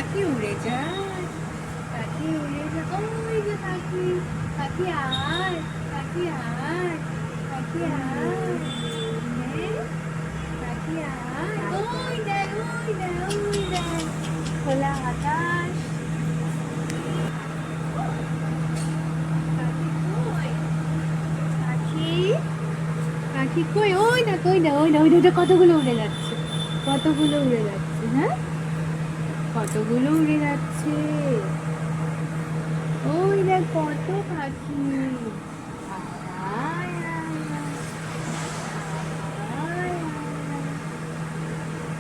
পাখি উড়ে যায়, পাখি উড়ে যায়। ওই যে পাখি, পাখি আয়, পাখি আয়, পাখি আয়, পাখি আয়। ওই দেখ, ওই দেখ, ওই দেখ, খোলা আকাশ। পাখি কই, পাখি, পাখি কই? ওই দেখ, ওই দেখ, ওই দেখ, ওই দেখ, কতগুলো উড়ে যাচ্ছে, কতগুলো উড়ে যাচ্ছে। হ্যাঁ, কতগুলো উড়ে যাচ্ছে। ওই দেখ কত পাখি। আয়, আয়, আয়, আয়, আয়।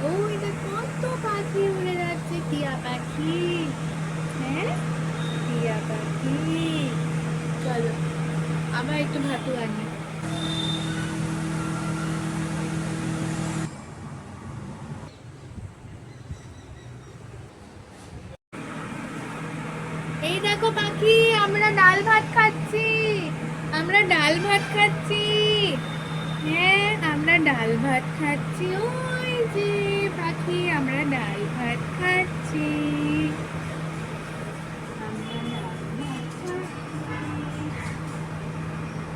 ওই দেখ কত পাখি উড়ে যাচ্ছে, টিয়া পাখি। হ্যাঁ, টিয়া পাখি। চলো আবার একটু ভাতু আনি। এই দেখো পাখি, আমরা ডাল ভাত খাচ্ছি, আমরা ডাল ভাত খাচ্ছি। হ্যাঁ, আমরা ডাল ভাত খাচ্ছি। ওই যে পাখি, আমরা ডাল ভাত খাচ্ছি, আমরা ডাল ভাত খাচ্ছি,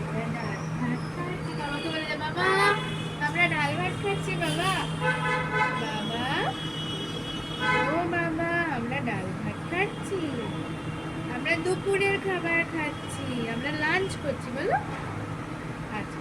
আমরা ডাল ভাত খাচ্ছি। বাবাকে বলে দে, বাবা আমরা ডাল ভাত খাচ্ছি। বাবা, বাবা, ও বাবা, আমরা ডাল ভাত খাচ্ছি, আমরা দুপুরের খাবার খাচ্ছি, আমরা লাঞ্চ করছি। বলো আচ্ছা।